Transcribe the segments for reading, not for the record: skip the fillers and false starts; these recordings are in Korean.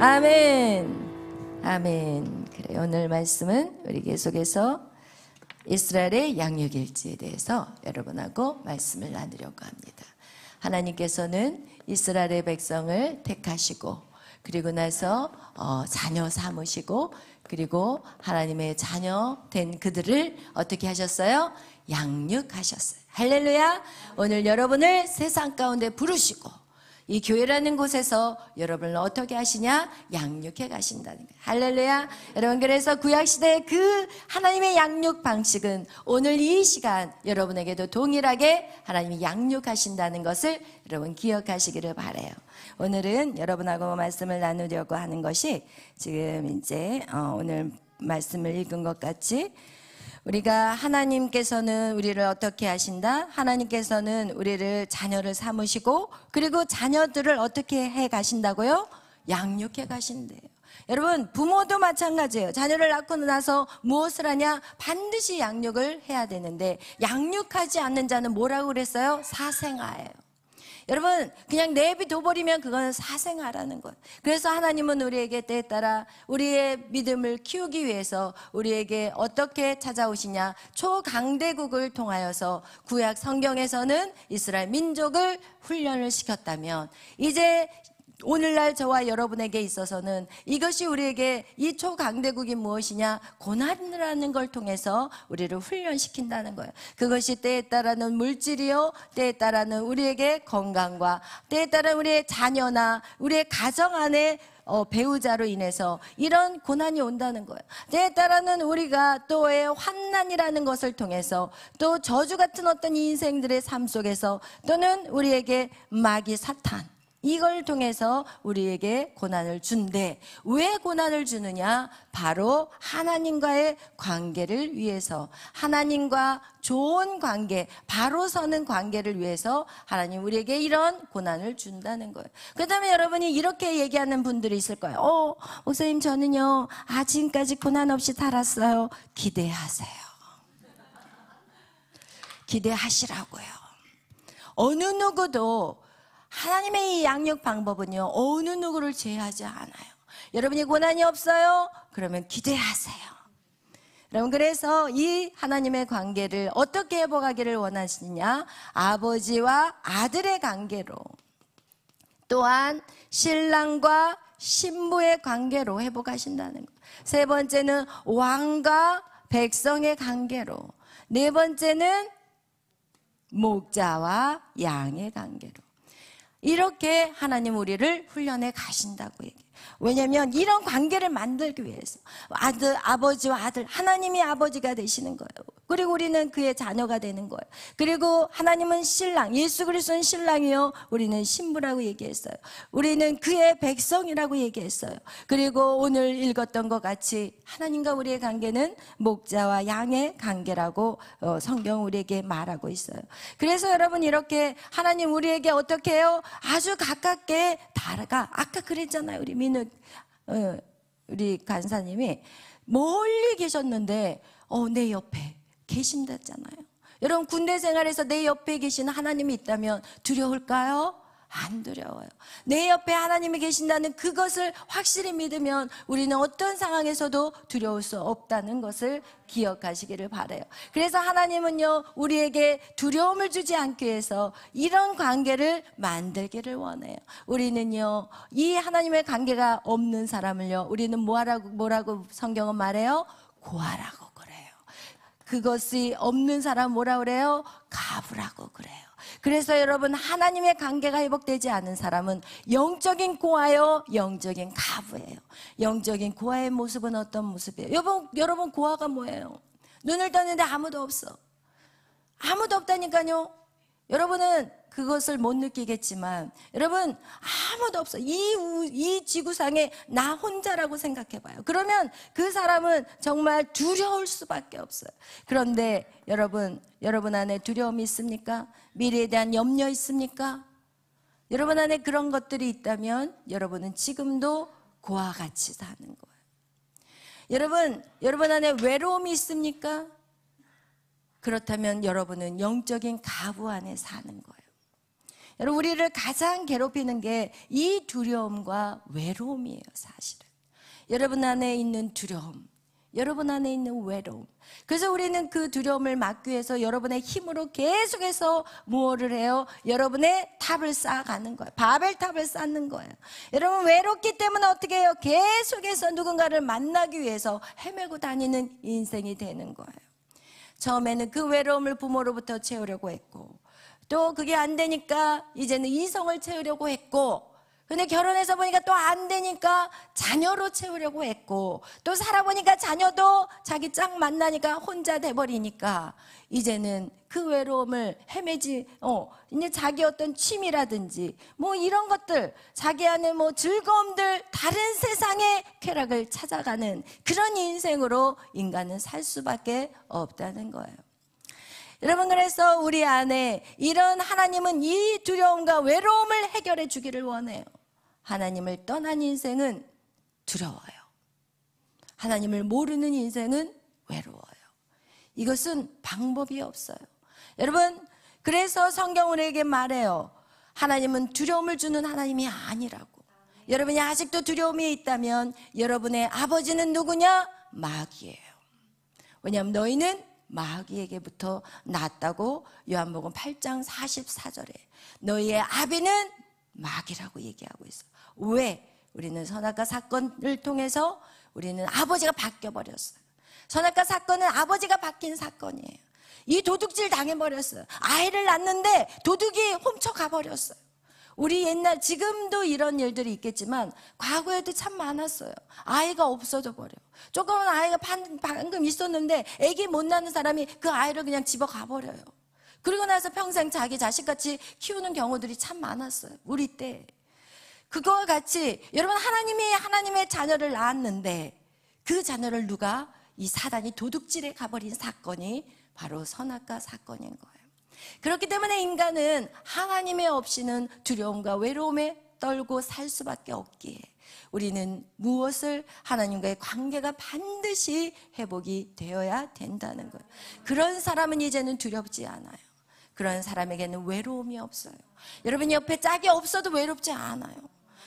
아멘. 아멘. 그래, 오늘 말씀은 우리 계속해서 이스라엘의 양육일지에 대해서 여러분하고 말씀을 나누려고 합니다. 하나님께서는 이스라엘의 백성을 택하시고 그리고 나서 자녀 삼으시고 그리고 하나님의 자녀 된 그들을 어떻게 하셨어요? 양육하셨어요. 할렐루야. 오늘 여러분을 세상 가운데 부르시고 이 교회라는 곳에서 여러분을 어떻게 하시냐? 양육해 가신다는 거예요. 할렐루야. 여러분, 그래서 구약시대의 그 하나님의 양육 방식은 오늘 이 시간 여러분에게도 동일하게 하나님이 양육하신다는 것을 여러분 기억하시기를 바라요. 오늘은 여러분하고 말씀을 나누려고 하는 것이 지금 이제 오늘 말씀을 읽은 것 같이 우리가 하나님께서는 우리를 어떻게 하신다? 하나님께서는 우리를 자녀를 삼으시고 그리고 자녀들을 어떻게 해 가신다고요? 양육해 가신대요. 여러분, 부모도 마찬가지예요. 자녀를 낳고 나서 무엇을 하냐? 반드시 양육을 해야 되는데 양육하지 않는 자는 뭐라고 그랬어요? 사생아예요. 여러분, 그냥 내비둬버리면 그거는 사생아라는 거예요. 그래서 하나님은 우리에게 때에 따라 우리의 믿음을 키우기 위해서 우리에게 어떻게 찾아오시냐? 초강대국을 통하여서 구약 성경에서는 이스라엘 민족을 훈련을 시켰다면 이제 오늘날 저와 여러분에게 있어서는 이것이 우리에게 이 초강대국이 무엇이냐? 고난이라는 걸 통해서 우리를 훈련시킨다는 거예요. 그것이 때에 따라는 물질이요, 때에 따라는 우리에게 건강과 때에 따라 우리의 자녀나 우리의 가정 안에 배우자로 인해서 이런 고난이 온다는 거예요. 때에 따라는 우리가 또의 환난이라는 것을 통해서 또 저주 같은 어떤 인생들의 삶 속에서 또는 우리에게 마귀 사탄 이걸 통해서 우리에게 고난을 준대. 왜 고난을 주느냐? 바로 하나님과의 관계를 위해서, 하나님과 좋은 관계, 바로 서는 관계를 위해서 하나님 우리에게 이런 고난을 준다는 거예요. 그 다음에 여러분이 이렇게 얘기하는 분들이 있을 거예요. 목사님, 저는요 지금까지 고난 없이 살았어요. 기대하세요. 기대하시라고요. 어느 누구도 하나님의 이 양육 방법은요 어느 누구를 제하지 않아요. 여러분이 고난이 없어요? 그러면 기대하세요. 여러분, 그래서 이 하나님의 관계를 어떻게 회복하기를 원하시느냐? 아버지와 아들의 관계로, 또한 신랑과 신부의 관계로 회복하신다는 거예요. 세 번째는 왕과 백성의 관계로, 네 번째는 목자와 양의 관계로. 이렇게 하나님 우리를 훈련해 가신다고 얘기해요. 왜냐하면 이런 관계를 만들기 위해서 아버지와 아들, 하나님이 아버지가 되시는 거예요. 그리고 우리는 그의 자녀가 되는 거예요. 그리고 하나님은 신랑, 예수 그리스도는 신랑이요, 우리는 신부라고 얘기했어요. 우리는 그의 백성이라고 얘기했어요. 그리고 오늘 읽었던 것 같이 하나님과 우리의 관계는 목자와 양의 관계라고 성경 우리에게 말하고 있어요. 그래서 여러분, 이렇게 하나님 우리에게 어떻게 해요? 아주 가깝게 다가가. 아까 그랬잖아요. 우리 간사님이 멀리 계셨는데 내 옆에 계신다잖아요. 여러분, 군대 생활에서 내 옆에 계신 하나님이 있다면 두려울까요? 안 두려워요. 내 옆에 하나님이 계신다는 그것을 확실히 믿으면 우리는 어떤 상황에서도 두려울 수 없다는 것을 기억하시기를 바라요. 그래서 하나님은요 우리에게 두려움을 주지 않기 위해서 이런 관계를 만들기를 원해요. 우리는요 이 하나님의 관계가 없는 사람을요 우리는 뭐라고 성경은 말해요? 고아라고 그래요. 그것이 없는 사람 뭐라 그래요? 가부라고 그래요. 그래서 여러분, 하나님의 관계가 회복되지 않은 사람은 영적인 고아요, 영적인 가부예요. 영적인 고아의 모습은 어떤 모습이에요? 여러분 고아가 뭐예요? 눈을 떴는데 아무도 없어. 아무도 없다니까요. 여러분은 그것을 못 느끼겠지만 여러분, 아무도 없어. 이 지구상에 나 혼자라고 생각해봐요. 그러면 그 사람은 정말 두려울 수밖에 없어요. 그런데 여러분 안에 두려움이 있습니까? 미래에 대한 염려 있습니까? 여러분 안에 그런 것들이 있다면 여러분은 지금도 고아와 같이 사는 거예요. 여러분 안에 외로움이 있습니까? 그렇다면 여러분은 영적인 가부 안에 사는 거예요. 여러분, 우리를 가장 괴롭히는 게 이 두려움과 외로움이에요, 사실은. 여러분 안에 있는 두려움, 여러분 안에 있는 외로움. 그래서 우리는 그 두려움을 막기 위해서 여러분의 힘으로 계속해서 무엇을 해요? 여러분의 탑을 쌓아가는 거예요. 바벨탑을 쌓는 거예요. 여러분, 외롭기 때문에 어떻게 해요? 계속해서 누군가를 만나기 위해서 헤매고 다니는 인생이 되는 거예요. 처음에는 그 외로움을 부모로부터 채우려고 했고, 또 그게 안 되니까 이제는 이성을 채우려고 했고, 근데 결혼해서 보니까 또 안 되니까 자녀로 채우려고 했고, 또 살아보니까 자녀도 자기 짝 만나니까 혼자 돼버리니까 이제는 그 외로움을 헤매지, 이제 자기 어떤 취미라든지 뭐 이런 것들, 자기 안에 뭐 즐거움들, 다른 세상의 쾌락을 찾아가는 그런 인생으로 인간은 살 수밖에 없다는 거예요. 여러분, 그래서 우리 안에 이런 하나님은 이 두려움과 외로움을 해결해 주기를 원해요. 하나님을 떠난 인생은 두려워요. 하나님을 모르는 인생은 외로워요. 이것은 방법이 없어요. 여러분, 그래서 성경 우리에게 말해요. 하나님은 두려움을 주는 하나님이 아니라고. 여러분이 아직도 두려움이 있다면 여러분의 아버지는 누구냐? 마귀예요. 왜냐하면 너희는 마귀에게부터 났다고 요한복음 8장 44절에 너희의 아비는 마귀라고 얘기하고 있어. 왜? 우리는 선악과 사건을 통해서 우리는 아버지가 바뀌어버렸어요. 선악과 사건은 아버지가 바뀐 사건이에요. 이 도둑질 당해버렸어요. 아이를 낳는데 도둑이 훔쳐가버렸어요. 우리 옛날, 지금도 이런 일들이 있겠지만 과거에도 참 많았어요. 아이가 없어져 버려요. 조그만 아이가 방금 있었는데 아기 못 낳는 사람이 그 아이를 그냥 집어가 버려요. 그리고 나서 평생 자기 자식같이 키우는 경우들이 참 많았어요, 우리 때. 그거와 같이 여러분, 하나님이 하나님의 자녀를 낳았는데 그 자녀를 누가, 이 사단이 도둑질해 가버린 사건이 바로 선악과 사건인 거예요. 그렇기 때문에 인간은 하나님의 없이는 두려움과 외로움에 떨고 살 수밖에 없기에 우리는 무엇을, 하나님과의 관계가 반드시 회복이 되어야 된다는 거예요. 그런 사람은 이제는 두렵지 않아요. 그런 사람에게는 외로움이 없어요. 여러분 옆에 짝이 없어도 외롭지 않아요.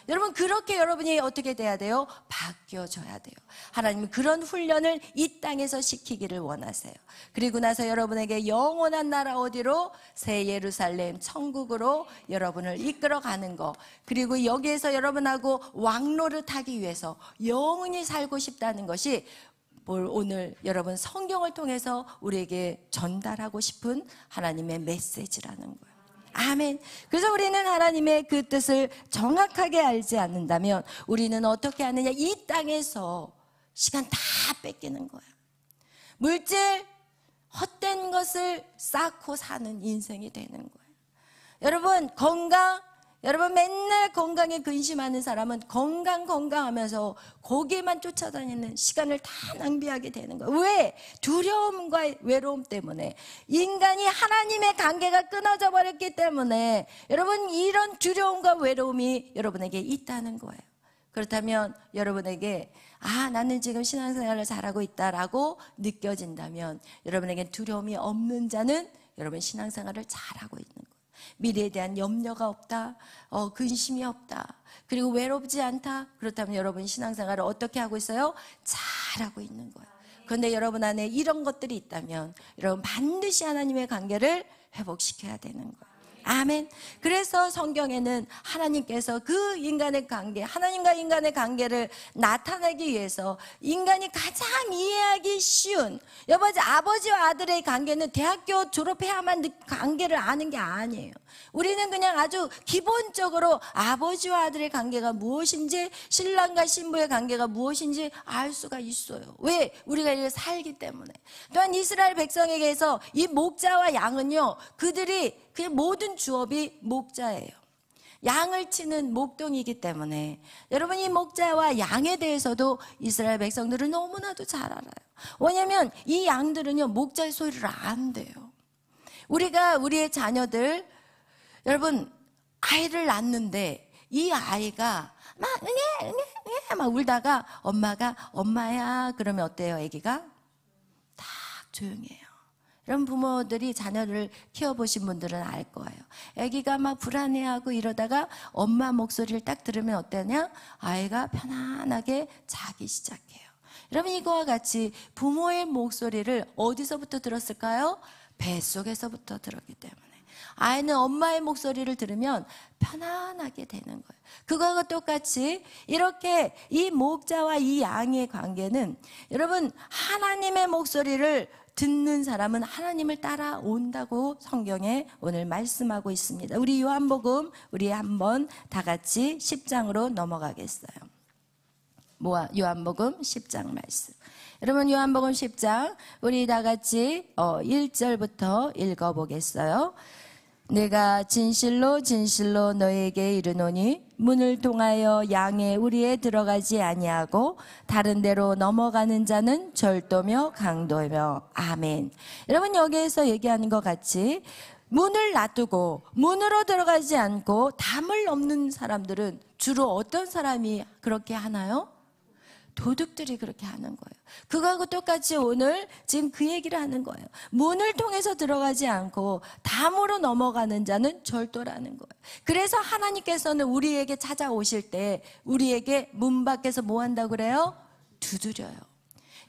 여러분, 그렇게 여러분이 어떻게 돼야 돼요? 바뀌어져야 돼요. 하나님은 그런 훈련을 이 땅에서 시키기를 원하세요. 그리고 나서 여러분에게 영원한 나라, 어디로? 새 예루살렘, 천국으로 여러분을 이끌어가는 거, 그리고 여기에서 여러분하고 왕노릇하기 위해서 영원히 살고 싶다는 것이 오늘 여러분 성경을 통해서 우리에게 전달하고 싶은 하나님의 메시지라는 거예요. 아멘. 그래서 우리는 하나님의 그 뜻을 정확하게 알지 않는다면 우리는 어떻게 하느냐? 이 땅에서 시간 다 뺏기는 거야. 물질, 헛된 것을 쌓고 사는 인생이 되는 거예요. 여러분, 건강, 여러분 맨날 건강에 근심하는 사람은 건강하면서 거기에만 쫓아다니는 시간을 다 낭비하게 되는 거예요. 왜? 두려움과 외로움 때문에. 인간이 하나님의 관계가 끊어져 버렸기 때문에 여러분, 이런 두려움과 외로움이 여러분에게 있다는 거예요. 그렇다면 여러분에게 나는 지금 신앙생활을 잘하고 있다라고 느껴진다면 여러분에게 두려움이 없는 자는 여러분 신앙생활을 잘하고 있는 거예요. 미래에 대한 염려가 없다, 근심이 없다, 그리고 외롭지 않다. 그렇다면 여러분 신앙생활을 어떻게 하고 있어요? 잘하고 있는 거예요. 그런데 여러분 안에 이런 것들이 있다면 여러분 반드시 하나님의 관계를 회복시켜야 되는 거예요. 아멘. 그래서 성경에는 하나님께서 그 인간의 관계, 하나님과 인간의 관계를 나타내기 위해서 인간이 가장 이해하기 쉬운, 아버지와 아들의 관계는 대학교 졸업해야만 관계를 아는 게 아니에요. 우리는 그냥 아주 기본적으로 아버지와 아들의 관계가 무엇인지, 신랑과 신부의 관계가 무엇인지 알 수가 있어요. 왜? 우리가 이렇게 살기 때문에. 또한 이스라엘 백성에게서 이 목자와 양은요, 그들이 그냥 모든 주업이 목자예요. 양을 치는 목동이기 때문에 여러분, 이 목자와 양에 대해서도 이스라엘 백성들은 너무나도 잘 알아요. 왜냐하면 이 양들은요, 목자의 소리를 안 돼요. 우리가 우리의 자녀들, 여러분 아이를 낳는데 이 아이가 막 응애 막 울다가 엄마가 엄마야 그러면 어때요? 아기가 딱 조용해요. 이런 부모들이 자녀를 키워보신 분들은 알 거예요. 아기가 막 불안해하고 이러다가 엄마 목소리를 딱 들으면 어떠냐? 아이가 편안하게 자기 시작해요. 여러분, 이거와 같이 부모의 목소리를 어디서부터 들었을까요? 뱃속에서부터 들었기 때문에 아이는 엄마의 목소리를 들으면 편안하게 되는 거예요. 그거하고 똑같이 이렇게 이 목자와 이 양의 관계는, 여러분, 하나님의 목소리를 듣는 사람은 하나님을 따라온다고 성경에 오늘 말씀하고 있습니다. 우리 요한복음 우리 한번 다 같이 10장으로 넘어가겠어요. 요한복음 10장 말씀. 여러분, 요한복음 10장 우리 다 같이 1절부터 읽어보겠어요. 내가 진실로 진실로 너에게 이르노니 문을 통하여 양의 우리에 들어가지 아니하고 다른 데로 넘어가는 자는 절도며 강도며. 아멘. 여러분, 여기에서 얘기하는 것 같이 문을 놔두고 문으로 들어가지 않고 담을 넘는 사람들은 주로 어떤 사람이 그렇게 하나요? 도둑들이 그렇게 하는 거예요. 그거하고 똑같이 오늘 지금 그 얘기를 하는 거예요. 문을 통해서 들어가지 않고 담으로 넘어가는 자는 절도라는 거예요. 그래서 하나님께서는 우리에게 찾아오실 때 우리에게 문 밖에서 뭐 한다고 그래요? 두드려요.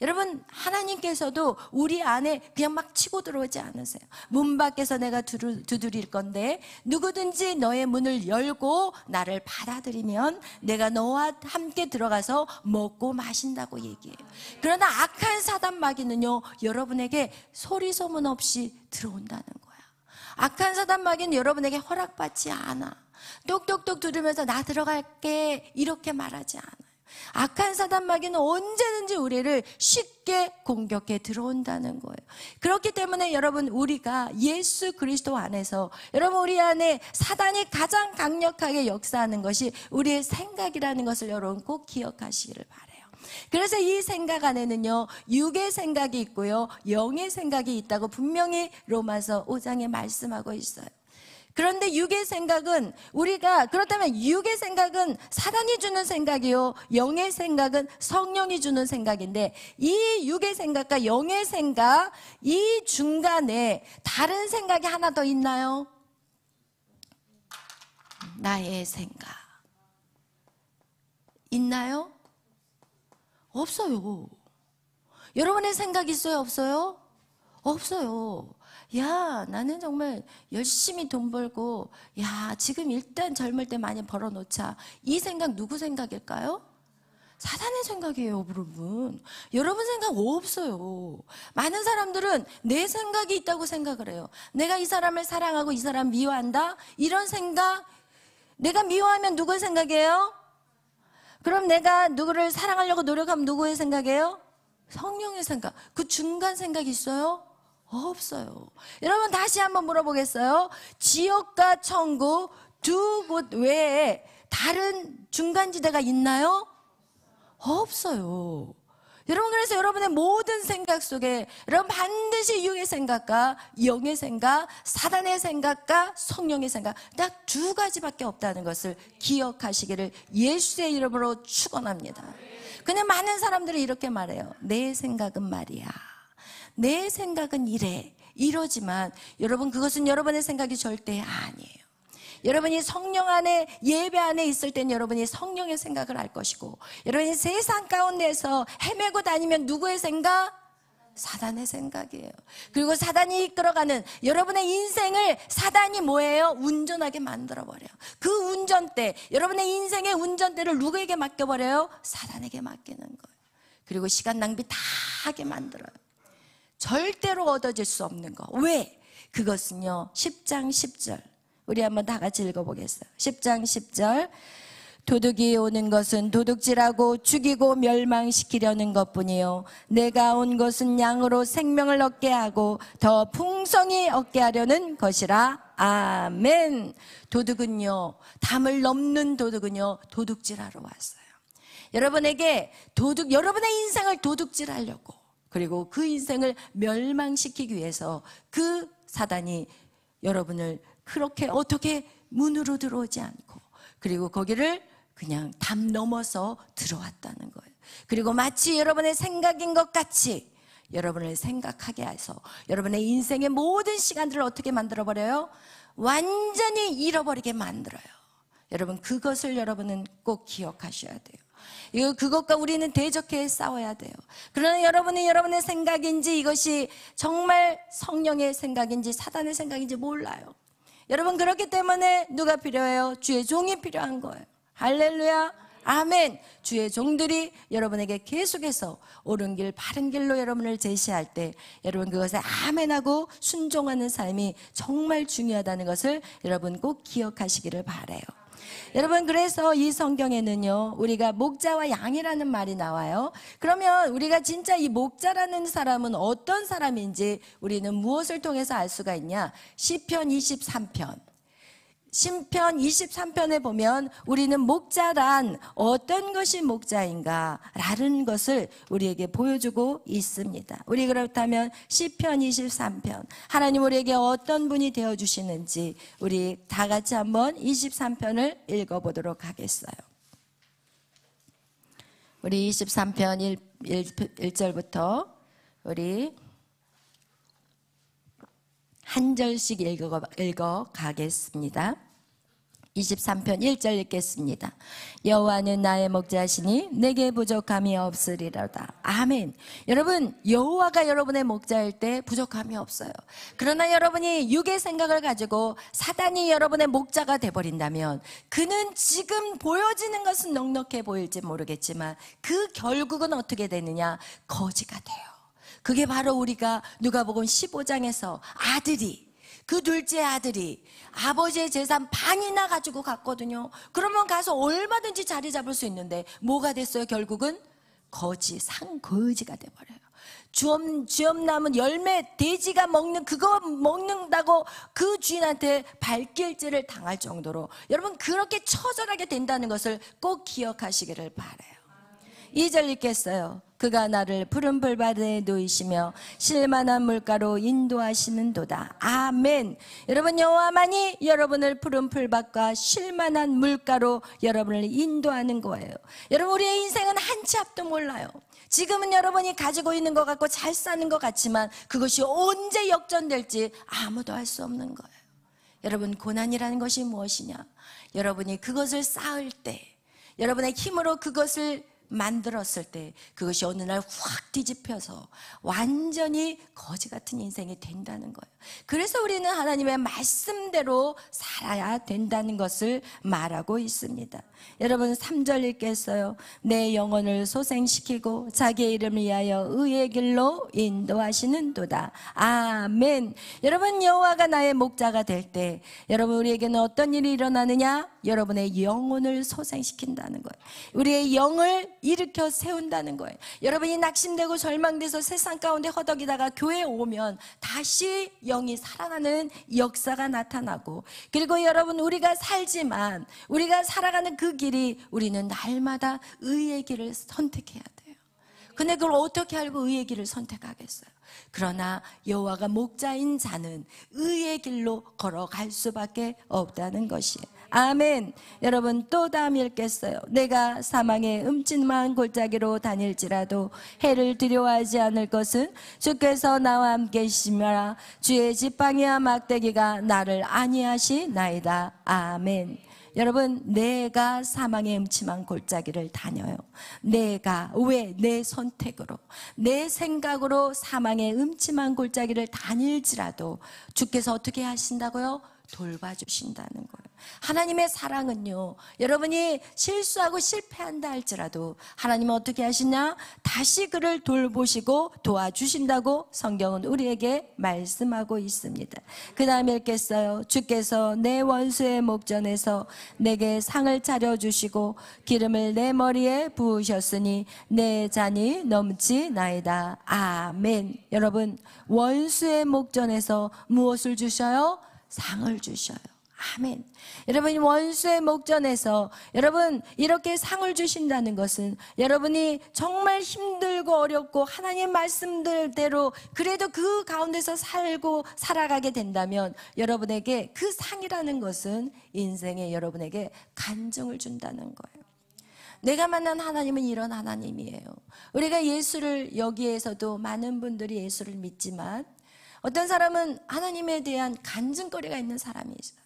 여러분, 하나님께서도 우리 안에 그냥 막 치고 들어오지 않으세요. 문 밖에서 내가 두드릴 건데 누구든지 너의 문을 열고 나를 받아들이면 내가 너와 함께 들어가서 먹고 마신다고 얘기해요. 그러나 악한 사단 마귀는요, 여러분에게 소리 소문 없이 들어온다는 거야. 악한 사단 마귀는 여러분에게 허락받지 않아. 똑똑똑 두드리면서 나 들어갈게 이렇게 말하지 않아. 악한 사단 마귀는 언제든지 우리를 쉽게 공격해 들어온다는 거예요. 그렇기 때문에 여러분, 우리가 예수 그리스도 안에서, 여러분, 우리 안에 사단이 가장 강력하게 역사하는 것이 우리의 생각이라는 것을 여러분 꼭 기억하시기를 바라요. 그래서 이 생각 안에는요, 육의 생각이 있고요, 영의 생각이 있다고 분명히 로마서 5장에 말씀하고 있어요. 그런데 육의 생각은 그렇다면 육의 생각은 사단이 주는 생각이요, 영의 생각은 성령이 주는 생각인데, 이 육의 생각과 영의 생각, 이 중간에 다른 생각이 하나 더 있나요? 나의 생각. 있나요? 없어요. 여러분의 생각 있어요? 없어요? 없어요. 야, 나는 정말 열심히 돈 벌고, 야, 지금 일단 젊을 때 많이 벌어놓자. 이 생각 누구 생각일까요? 사단의 생각이에요, 여러분. 여러분 생각 없어요. 많은 사람들은 내 생각이 있다고 생각을 해요. 내가 이 사람을 사랑하고 이 사람 미워한다? 이런 생각, 내가 미워하면 누구의 생각이에요? 그럼 내가 누구를 사랑하려고 노력하면 누구의 생각이에요? 성령의 생각. 그 중간 생각이 있어요? 없어요. 여러분, 다시 한번 물어보겠어요? 지옥과 천국 두 곳 외에 다른 중간지대가 있나요? 없어요. 여러분, 그래서 여러분의 모든 생각 속에 여러분 반드시 육의 생각과 영의 생각, 사단의 생각과 성령의 생각, 딱 두 가지밖에 없다는 것을 기억하시기를 예수의 이름으로 축원합니다. 근데 많은 사람들이 이렇게 말해요. 내 생각은 말이야, 내 생각은 이러지만 여러분, 그것은 여러분의 생각이 절대 아니에요. 여러분이 성령 안에, 예배 안에 있을 땐 여러분이 성령의 생각을 알 것이고, 여러분이 세상 가운데서 헤매고 다니면 누구의 생각? 사단의 생각이에요. 그리고 사단이 이끌어가는 여러분의 인생을 사단이 뭐예요? 운전하게 만들어버려요. 그 운전대, 여러분의 인생의 운전대를 누구에게 맡겨버려요? 사단에게 맡기는 거예요. 그리고 시간 낭비 다 하게 만들어요. 절대로 얻어질 수 없는 거. 왜? 그것은요, 10장 10절 우리 한번 다 같이 읽어보겠어요. 10장 10절 도둑이 오는 것은 도둑질하고 죽이고 멸망시키려는 것뿐이요, 내가 온 것은 양으로 생명을 얻게 하고 더 풍성히 얻게 하려는 것이라. 아멘. 도둑은요, 담을 넘는 도둑은요, 도둑질하러 왔어요. 여러분에게 여러분의 인생을 도둑질하려고, 그리고 그 인생을 멸망시키기 위해서 그 사단이 여러분을 그렇게 어떻게 문으로 들어오지 않고, 그리고 거기를 그냥 담 넘어서 들어왔다는 거예요. 그리고 마치 여러분의 생각인 것 같이 여러분을 생각하게 해서 여러분의 인생의 모든 시간들을 어떻게 만들어버려요? 완전히 잃어버리게 만들어요. 여러분, 그것을 여러분은 꼭 기억하셔야 돼요. 그것과 우리는 대적해 싸워야 돼요. 그러나 여러분은 여러분의 생각인지 이것이 정말 성령의 생각인지 사단의 생각인지 몰라요. 여러분, 그렇기 때문에 누가 필요해요? 주의 종이 필요한 거예요. 할렐루야, 아멘. 주의 종들이 여러분에게 계속해서 옳은 길, 바른 길로 여러분을 제시할 때 여러분 그것에 아멘하고 순종하는 삶이 정말 중요하다는 것을 여러분 꼭 기억하시기를 바라요. 여러분, 그래서 이 성경에는요, 우리가 목자와 양이라는 말이 나와요. 그러면 우리가 진짜 이 목자라는 사람은 어떤 사람인지 우리는 무엇을 통해서 알 수가 있냐? 시편 23편. 시편 23편에 보면 우리는 목자란 어떤 것이 목자인가 라는 것을 우리에게 보여주고 있습니다. 우리 그렇다면 시편 23편, 하나님 우리에게 어떤 분이 되어주시는지 우리 다 같이 한번 23편을 읽어보도록 하겠어요. 우리 23편 1절부터 우리 한 절씩 읽어 가겠습니다. 23편 1절 읽겠습니다. 여호와는 나의 목자시니 내게 부족함이 없으리로다. 아멘. 여러분, 여호와가 여러분의 목자일 때 부족함이 없어요. 그러나 여러분이 육의 생각을 가지고 사단이 여러분의 목자가 돼버린다면 그는 지금 보여지는 것은 넉넉해 보일지 모르겠지만 그 결국은 어떻게 되느냐? 거지가 돼요. 그게 바로 우리가 누가복음 15장에서 그 둘째 아들이 아버지의 재산 반이나 가지고 갔거든요. 그러면 가서 얼마든지 자리 잡을 수 있는데 뭐가 됐어요? 결국은 상거지가 돼버려요. 주엄 남은 열매, 돼지가 먹는 그거 먹는다고 그 주인한테 발길질을 당할 정도로 여러분 그렇게 처절하게 된다는 것을 꼭 기억하시기를 바라요. 2절 읽겠어요. 그가 나를 푸른 풀밭에 놓이시며 실만한 물가로 인도하시는도다. 아멘. 여러분, 여호와만이 여러분을 푸른 풀밭과 실만한 물가로 여러분을 인도하는 거예요. 여러분, 우리의 인생은 한 치 앞도 몰라요. 지금은 여러분이 가지고 있는 것 같고 잘 사는 것 같지만 그것이 언제 역전될지 아무도 알 수 없는 거예요. 여러분, 고난이라는 것이 무엇이냐? 여러분이 그것을 쌓을 때, 여러분의 힘으로 그것을 만들었을 때 그것이 어느 날 확 뒤집혀서 완전히 거지 같은 인생이 된다는 거예요. 그래서 우리는 하나님의 말씀대로 살아야 된다는 것을 말하고 있습니다. 여러분 3절 읽겠어요. 내 영혼을 소생시키고 자기의 이름을 위하여 의의 길로 인도하시는도다. 아멘. 여러분, 여호와가 나의 목자가 될 때 여러분 우리에게는 어떤 일이 일어나느냐? 여러분의 영혼을 소생시킨다는 거예요. 우리의 영을 일으켜 세운다는 거예요. 여러분이 낙심되고 절망돼서 세상 가운데 허덕이다가 교회에 오면 다시 영이 살아나는 역사가 나타나고, 그리고 여러분 우리가 살지만 우리가 살아가는 그 길이 우리는 날마다 의의 길을 선택해야 돼요. 근데 그걸 어떻게 알고 의의 길을 선택하겠어요? 그러나 여호와가 목자인 자는 의의 길로 걸어갈 수밖에 없다는 것이에요. 아멘. 여러분 또 다음 읽겠어요. 내가 사망의 음침한 골짜기로 다닐지라도 해를 두려워하지 않을 것은 주께서 나와 함께 계시며 주의 지팡이와 막대기가 나를 안위하시나이다. 아멘. 여러분, 내가 사망의 음침한 골짜기를 다녀요. 내가 왜? 내 선택으로, 내 생각으로 사망의 음침한 골짜기를 다닐지라도 주께서 어떻게 하신다고요? 돌봐주신다는 거예요. 하나님의 사랑은요, 여러분이 실수하고 실패한다 할지라도 하나님은 어떻게 하시냐? 다시 그를 돌보시고 도와주신다고 성경은 우리에게 말씀하고 있습니다. 그 다음에 읽겠어요. 주께서 내 원수의 목전에서 내게 상을 차려주시고 기름을 내 머리에 부으셨으니 내 잔이 넘치나이다. 아멘. 여러분, 원수의 목전에서 무엇을 주셔요? 상을 주셔요. 아멘. 여러분, 원수의 목전에서 여러분 이렇게 상을 주신다는 것은 여러분이 정말 힘들고 어렵고 하나님 말씀대로 그래도 그 가운데서 살고 살아가게 된다면 여러분에게 그 상이라는 것은 인생에 여러분에게 간증을 준다는 거예요. 내가 만난 하나님은 이런 하나님이에요. 우리가 예수를, 여기에서도 많은 분들이 예수를 믿지만 어떤 사람은 하나님에 대한 간증거리가 있는 사람이 있어요.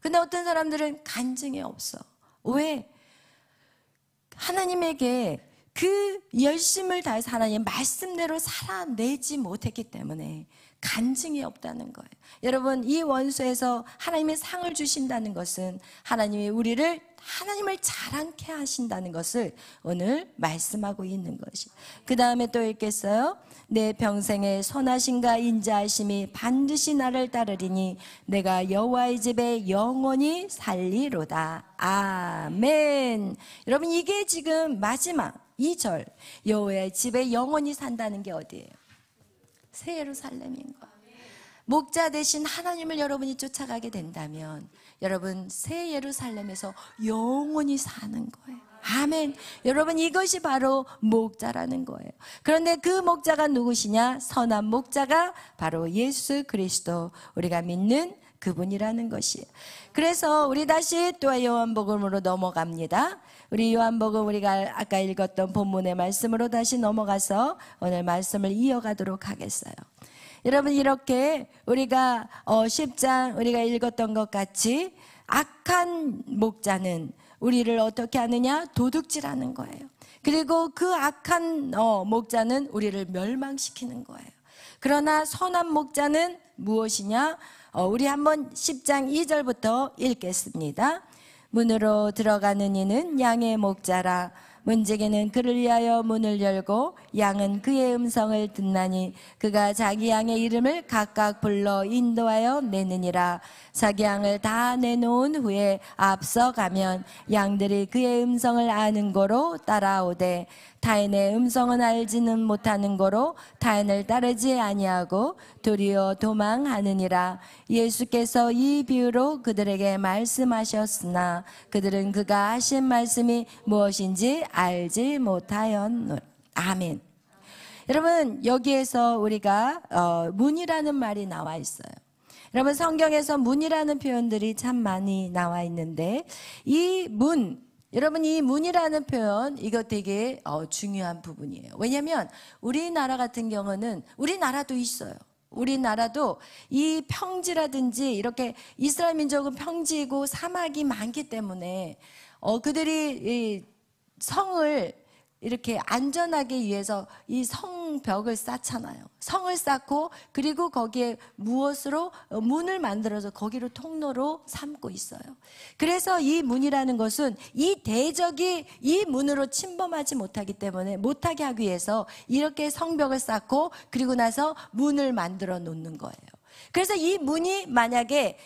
근데 어떤 사람들은 간증이 없어. 왜? 하나님에게 그 열심을 다해서 하나님 말씀대로 살아내지 못했기 때문에 간증이 없다는 거예요. 여러분, 이 원수에서 하나님의 상을 주신다는 것은 하나님이 우리를, 하나님을 자랑케 하신다는 것을 오늘 말씀하고 있는 것이. 그 다음에 또 읽겠어요. 내 평생에 선하심과 인자하심이 반드시 나를 따르리니 내가 여호와의 집에 영원히 살리로다. 아멘. 여러분, 이게 지금 마지막 2절, 여호와의 집에 영원히 산다는 게 어디예요? 새 예루살렘인 거예요. 목자 대신 하나님을 여러분이 쫓아가게 된다면 여러분 새 예루살렘에서 영원히 사는 거예요. 아멘. 여러분, 이것이 바로 목자라는 거예요. 그런데 그 목자가 누구시냐? 선한 목자가 바로 예수 그리스도, 우리가 믿는 그분이라는 것이에요. 그래서 우리 다시 또 요한복음으로 넘어갑니다. 우리 요한복음, 우리가 아까 읽었던 본문의 말씀으로 다시 넘어가서 오늘 말씀을 이어가도록 하겠어요. 여러분, 이렇게 우리가 10장 우리가 읽었던 것 같이 악한 목자는 우리를 어떻게 하느냐? 도둑질하는 거예요. 그리고 그 악한 목자는 우리를 멸망시키는 거예요. 그러나 선한 목자는 무엇이냐? 우리 한번 10장 2절부터 읽겠습니다. 문으로 들어가는 이는 양의 목자라. 문지기는 그를 위하여 문을 열고 양은 그의 음성을 듣나니 그가 자기 양의 이름을 각각 불러 인도하여 내느니라. 자기 양을 다 내놓은 후에 앞서가면 양들이 그의 음성을 아는 거로 따라오되 타인의 음성은 알지는 못하는 거로 타인을 따르지 아니하고 도리어 도망하느니라. 예수께서 이 비유로 그들에게 말씀하셨으나 그들은 그가 하신 말씀이 무엇인지 알지 못하였노라. 아멘. 여러분, 여기에서 우리가 문이라는 말이 나와 있어요. 여러분, 성경에서 문이라는 표현들이 참 많이 나와 있는데 이 문, 여러분, 이 문이라는 표현, 이거 되게 중요한 부분이에요. 왜냐하면 우리나라 같은 경우는, 우리나라도 있어요. 우리나라도 이 평지라든지 이렇게 이스라엘 민족은 평지이고 사막이 많기 때문에 그들이 이 성을 이렇게 안전하게 위해서 이 성벽을 쌓잖아요. 성을 쌓고 그리고 거기에 무엇으로 문을 만들어서 거기로 통로로 삼고 있어요. 그래서 이 문이라는 것은 이 대적이 이 문으로 침범하지 못하기 때문에 못하게 하기 위해서 이렇게 성벽을 쌓고 그리고 나서 문을 만들어 놓는 거예요. 그래서 이 문이 만약에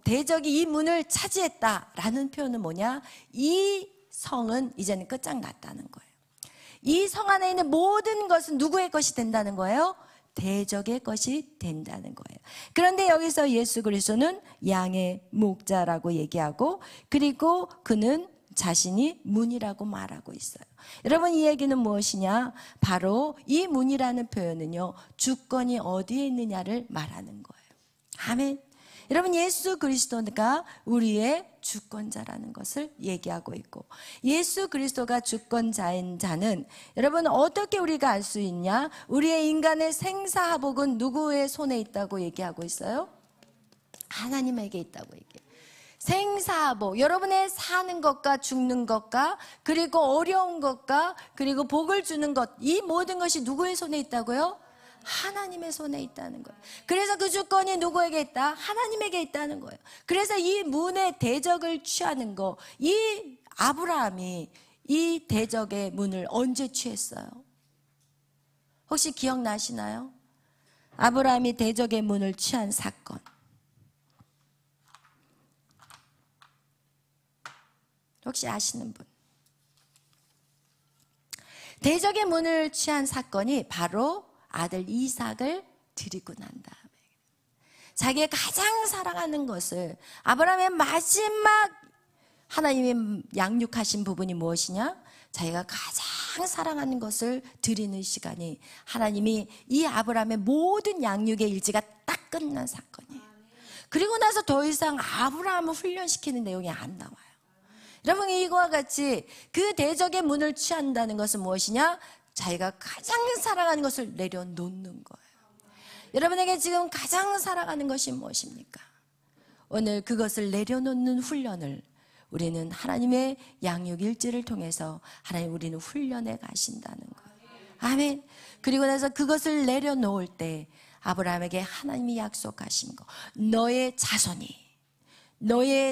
대적이 이 문을 차지했다라는 표현은 뭐냐? 이 성은 이제는 끝장났다는 거예요. 이 성 안에 있는 모든 것은 누구의 것이 된다는 거예요? 대적의 것이 된다는 거예요. 그런데 여기서 예수 그리스도는 양의 목자라고 얘기하고 그리고 그는 자신이 문이라고 말하고 있어요. 여러분, 이 얘기는 무엇이냐? 바로 이 문이라는 표현은요, 주권이 어디에 있느냐를 말하는 거예요. 아멘. 여러분, 예수 그리스도가 우리의 주권자라는 것을 얘기하고 있고, 예수 그리스도가 주권자인 자는 여러분 어떻게 우리가 알 수 있냐? 우리의 인간의 생사하복은 누구의 손에 있다고 얘기하고 있어요? 하나님에게 있다고 얘기해요. 생사하복, 여러분의 사는 것과 죽는 것과 그리고 어려운 것과 그리고 복을 주는 것, 이 모든 것이 누구의 손에 있다고요? 하나님의 손에 있다는 거예요. 그래서 그 주권이 누구에게 있다? 하나님에게 있다는 거예요. 그래서 이 문의 대적을 취하는 거, 이 아브라함이 이 대적의 문을 언제 취했어요? 혹시 기억나시나요? 아브라함이 대적의 문을 취한 사건. 혹시 아시는 분? 대적의 문을 취한 사건이 바로 아들 이삭을 드리고 난 다음에 자기가 가장 사랑하는 것을, 아브라함의 마지막 하나님이 양육하신 부분이 무엇이냐? 자기가 가장 사랑하는 것을 드리는 시간이, 하나님이 이 아브라함의 모든 양육의 일지가 딱 끝난 사건이에요. 그리고 나서 더 이상 아브라함을 훈련시키는 내용이 안 나와요. 여러분, 이거와 같이 그 대적의 문을 취한다는 것은 무엇이냐? 자기가 가장 사랑하는 것을 내려놓는 거예요. 여러분에게 지금 가장 사랑하는 것이 무엇입니까? 오늘 그것을 내려놓는 훈련을 우리는 하나님의 양육일지를 통해서 하나님 우리는 훈련해 가신다는 거예요. 아멘. 그리고 나서 그것을 내려놓을 때 아브라함에게 하나님이 약속하신 거, 너의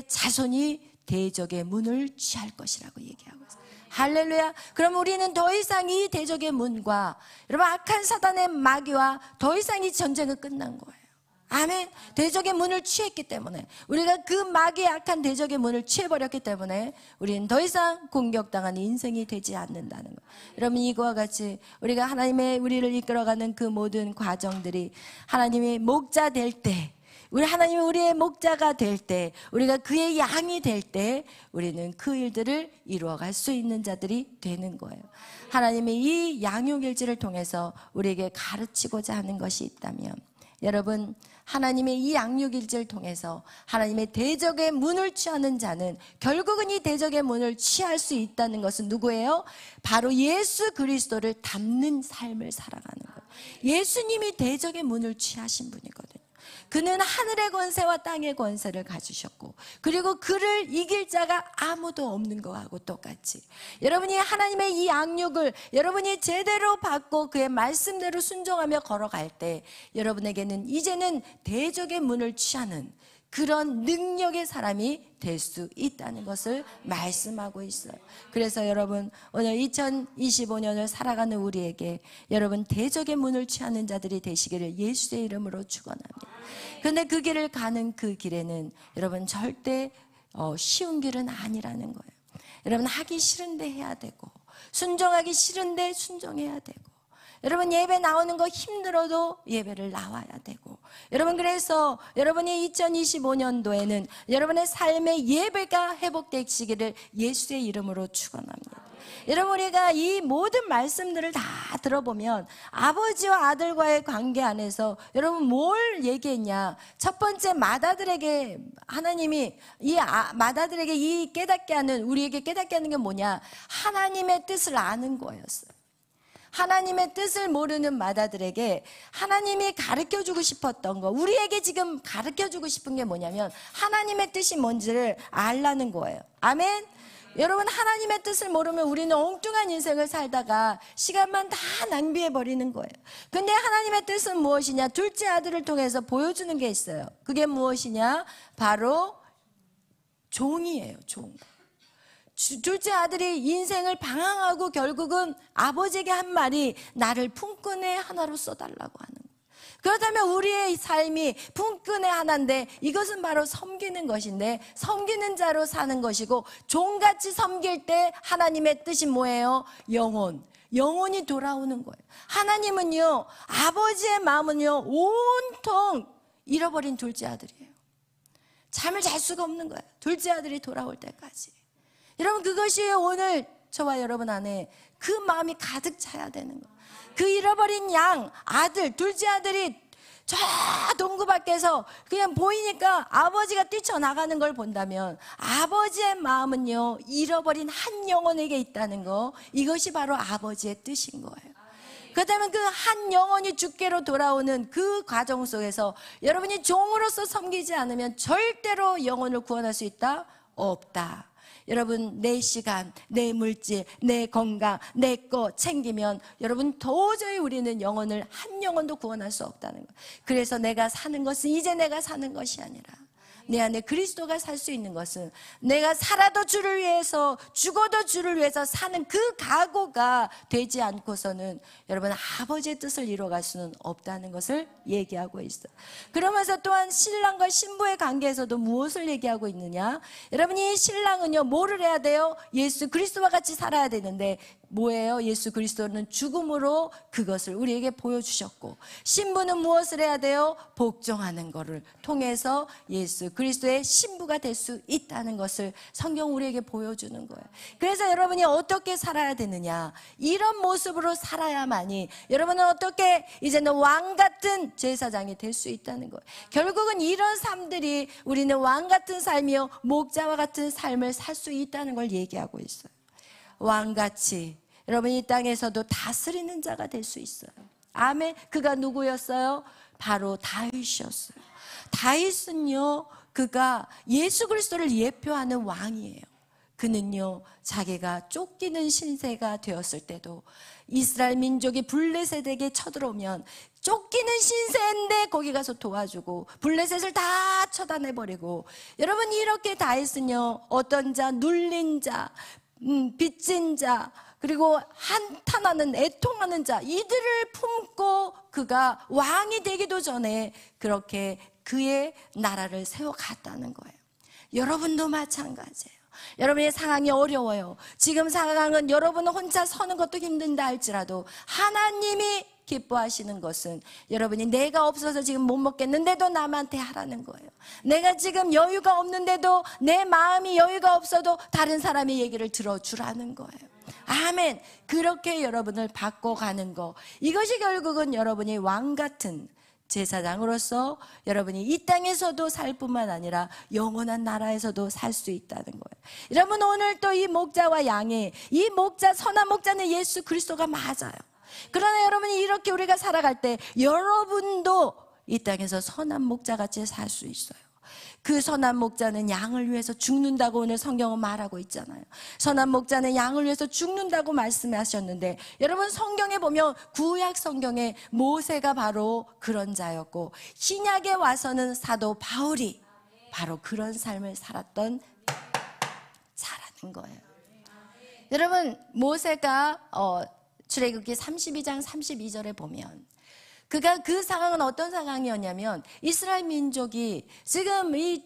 자손이 대적의 문을 취할 것이라고 얘기하고 있어요. 할렐루야. 그럼 우리는 더 이상 이 대적의 문과 여러분 악한 사단의 마귀와 더 이상 이 전쟁은 끝난 거예요. 아멘. 대적의 문을 취했기 때문에, 우리가 그 마귀의 악한 대적의 문을 취해버렸기 때문에 우리는 더 이상 공격당하는 인생이 되지 않는다는 거예요. 여러분, 이거와 같이 우리가 하나님의 우리를 이끌어가는 그 모든 과정들이 하나님의 목자 될 때, 하나님이 우리의 목자가 될 때, 우리가 그의 양이 될 때 우리는 그 일들을 이루어갈 수 있는 자들이 되는 거예요. 하나님의 이 양육일지를 통해서 우리에게 가르치고자 하는 것이 있다면, 여러분, 하나님의 이 양육일지를 통해서 하나님의 대적의 문을 취하는 자는 결국은 이 대적의 문을 취할 수 있다는 것은 누구예요? 바로 예수 그리스도를 닮는 삶을 살아가는 거예요. 예수님이 대적의 문을 취하신 분이거든요. 그는 하늘의 권세와 땅의 권세를 가지셨고, 그리고 그를 이길 자가 아무도 없는 거하고 똑같이 여러분이 하나님의 이 양육을 여러분이 제대로 받고 그의 말씀대로 순종하며 걸어갈 때 여러분에게는 이제는 대적의 문을 취하는 그런 능력의 사람이 될 수 있다는 것을 말씀하고 있어요. 그래서 여러분, 오늘 2025년을 살아가는 우리에게 여러분 대적의 문을 취하는 자들이 되시기를 예수의 이름으로 축원합니다. 그런데 그 길을 가는 그 길에는 여러분 절대 쉬운 길은 아니라는 거예요. 여러분, 하기 싫은데 해야 되고, 순종하기 싫은데 순종해야 되고, 여러분 예배 나오는 거 힘들어도 예배를 나와야 되고, 여러분 그래서 여러분이 2025년도에는 여러분의 삶의 예배가 회복되시기를 예수의 이름으로 축원합니다. 여러분, 우리가 이 모든 말씀들을 다 들어보면 아버지와 아들과의 관계 안에서 여러분 뭘 얘기했냐? 첫 번째, 마다들에게 하나님이 마다들에게 이 깨닫게 하는, 우리에게 깨닫게 하는 게 뭐냐? 하나님의 뜻을 아는 거였어요. 하나님의 뜻을 모르는 마다들에게 하나님이 가르쳐주고 싶었던 거, 우리에게 지금 가르쳐주고 싶은 게 뭐냐면 하나님의 뜻이 뭔지를 알라는 거예요. 아멘. 여러분, 하나님의 뜻을 모르면 우리는 엉뚱한 인생을 살다가 시간만 다 낭비해버리는 거예요. 근데 하나님의 뜻은 무엇이냐? 둘째 아들을 통해서 보여주는 게 있어요. 그게 무엇이냐? 바로 종이에요. 종. 둘째 아들이 인생을 방황하고 결국은 아버지에게 한 말이 나를 품꾼의 하나로 써달라고 하는 거예요. 그렇다면 우리의 삶이 품꾼의 하나인데 이것은 바로 섬기는 것인데, 섬기는 자로 사는 것이고, 종같이 섬길 때 하나님의 뜻이 뭐예요? 영혼이 돌아오는 거예요. 하나님은요, 아버지의 마음은요 온통 잃어버린 둘째 아들이에요. 잠을 잘 수가 없는 거예요. 둘째 아들이 돌아올 때까지. 여러분, 그것이 오늘 저와 여러분 안에 그 마음이 가득 차야 되는 거예요. 그 잃어버린 둘째 아들이 저 동구 밖에서 그냥 보이니까 아버지가 뛰쳐나가는 걸 본다면 아버지의 마음은요, 잃어버린 한 영혼에게 있다는 거, 이것이 바로 아버지의 뜻인 거예요. 그렇다면 그 한 영혼이 주께로 돌아오는 그 과정 속에서 여러분이 종으로서 섬기지 않으면 절대로 영혼을 구원할 수 있다? 없다. 여러분, 내 시간, 내 물질, 내 건강, 내 거 챙기면 여러분 도저히 우리는 영혼을 한 영혼도 구원할 수 없다는 거예요. 그래서 내가 사는 것은 이제 내가 사는 것이 아니라 내 안에 그리스도가 살 수 있는 것은 내가 살아도 주를 위해서 죽어도 주를 위해서 사는 그 각오가 되지 않고서는 여러분 아버지의 뜻을 이루어갈 수는 없다는 것을 얘기하고 있어요. 그러면서 또한 신랑과 신부의 관계에서도 무엇을 얘기하고 있느냐? 여러분, 이 신랑은요 뭐를 해야 돼요? 예수 그리스도와 같이 살아야 되는데 뭐예요? 예수 그리스도는 죽음으로 그것을 우리에게 보여주셨고, 신부는 무엇을 해야 돼요? 복종하는 것을 통해서 예수 그리스도의 신부가 될 수 있다는 것을 성경 우리에게 보여주는 거예요. 그래서 여러분이 어떻게 살아야 되느냐, 이런 모습으로 살아야만이 여러분은 어떻게 이제는 왕 같은 제사장이 될 수 있다는 거예요. 결국은 이런 삶들이 우리는 왕 같은 삶이요 목자와 같은 삶을 살 수 있다는 걸 얘기하고 있어요. 왕같이 여러분 이 땅에서도 다스리는 자가 될 수 있어요. 아멘. 그가 누구였어요? 바로 다윗이었어요. 다윗은요, 그가 예수 그리스도를 예표하는 왕이에요. 그는요, 자기가 쫓기는 신세가 되었을 때도 이스라엘 민족이 블레셋에게 쳐들어오면 쫓기는 신세인데 거기 가서 도와주고 블레셋을 다 처단해버리고, 여러분 이렇게 다윗은요, 어떤 자, 눌린 자, 빚진 자, 그리고 한탄하는 애통하는 자, 이들을 품고 그가 왕이 되기도 전에 그렇게 그의 나라를 세워갔다는 거예요. 여러분도 마찬가지예요. 여러분의 상황이 어려워요. 지금 상황은 여러분 혼자 서는 것도 힘든다 할지라도 하나님이 기뻐하시는 것은 여러분이 내가 없어서 지금 못 먹겠는데도 남한테 하라는 거예요. 내가 지금 여유가 없는데도 내 마음이 여유가 없어도 다른 사람의 얘기를 들어주라는 거예요. 아멘. 그렇게 여러분을 바꿔가는 거, 이것이 결국은 여러분이 왕 같은 제사장으로서 여러분이 이 땅에서도 살 뿐만 아니라 영원한 나라에서도 살 수 있다는 거예요. 여러분 오늘 또 이 목자와 양의 이 목자, 선한 목자는 예수 그리스도가 맞아요. 그러나 여러분이 이렇게 우리가 살아갈 때 여러분도 이 땅에서 선한 목자같이 살 수 있어요. 그 선한 목자는 양을 위해서 죽는다고 오늘 성경은 말하고 있잖아요. 선한 목자는 양을 위해서 죽는다고 말씀하셨는데, 여러분 성경에 보면 구약 성경에 모세가 바로 그런 자였고, 신약에 와서는 사도 바울이 바로 그런 삶을 살았던 자라는 거예요. 여러분 모세가 출애굽기 32장 32절에 보면 그가 그 상황은 어떤 상황이었냐면, 이스라엘 민족이 지금 이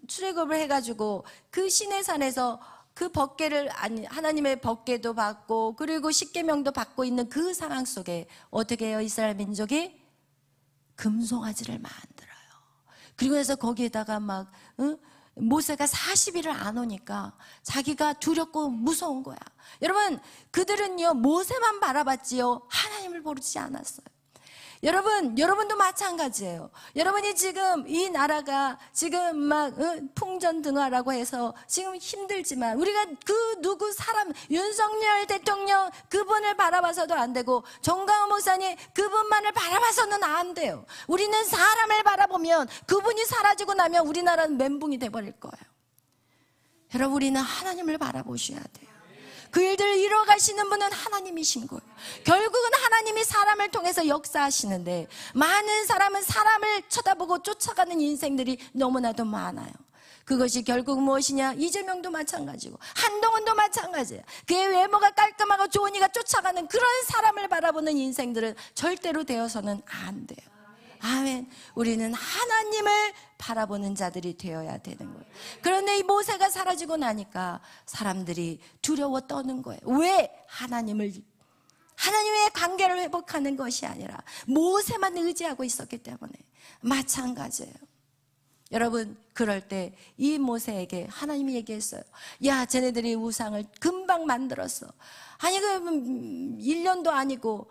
출애굽을 해가지고 그 시내산에서 그 법궤를, 하나님의 법궤도 받고 그리고 십계명도 받고 있는 그 상황 속에 어떻게 해요? 이스라엘 민족이 금송아지를 만들어요. 그리고 해서 거기에다가 막 모세가 40일을 안 오니까 자기가 두렵고 무서운 거야. 여러분 그들은요 모세만 바라봤지요 하나님을 모르지 않았어요. 여러분도 마찬가지예요. 여러분이 지금 이 나라가 지금 막 풍전등화라고 해서 지금 힘들지만 우리가 그 누구 사람, 윤석열 대통령 그분을 바라봐서도 안 되고 정강훈 목사님 그분만을 바라봐서는 안 돼요. 우리는 사람을 바라보면 그분이 사라지고 나면 우리나라는 멘붕이 돼버릴 거예요. 여러분 우리는 하나님을 바라보셔야 돼요. 그 일들을 이뤄가시는 분은 하나님이신 거예요. 결국은 하나님이 사람을 통해서 역사하시는데, 많은 사람은 사람을 쳐다보고 쫓아가는 인생들이 너무나도 많아요. 그것이 결국 무엇이냐? 이재명도 마찬가지고 한동훈도 마찬가지예요. 그의 외모가 깔끔하고 좋으니까 쫓아가는 그런 사람을 바라보는 인생들은 절대로 되어서는 안 돼요. 아멘. 우리는 하나님을 바라보는 자들이 되어야 되는 거예요. 그런데 이 모세가 사라지고 나니까 사람들이 두려워 떠는 거예요. 왜? 하나님의 관계를 회복하는 것이 아니라 모세만 의지하고 있었기 때문에. 마찬가지예요. 여러분 그럴 때 이 모세에게 하나님이 얘기했어요. 야, 쟤네들이 우상을 금방 만들었어. 아니 그 1년도 아니고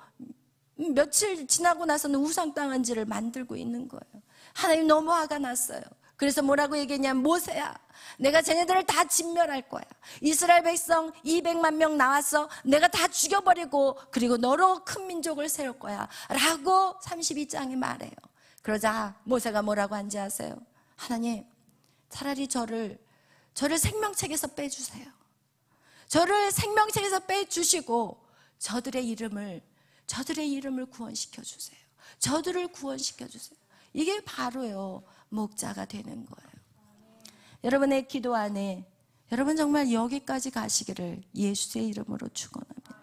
며칠 지나고 나서는 우상당한지를 만들고 있는 거예요. 하나님 너무 화가 났어요. 그래서 뭐라고 얘기했냐면, 모세야, 내가 쟤네들을 다 진멸할 거야. 이스라엘 백성 200만 명 나왔어. 내가 다 죽여버리고 그리고 너로 큰 민족을 세울 거야 라고 32장이 말해요. 그러자 모세가 뭐라고 한지 아세요? 하나님, 차라리 저를 생명책에서 빼주세요. 저를 생명책에서 빼주시고 저들의 이름을 구원시켜 주세요. 저들을 구원시켜 주세요. 이게 바로요 목자가 되는 거예요. 여러분의 기도 안에 여러분 정말 여기까지 가시기를 예수의 이름으로 축원합니다.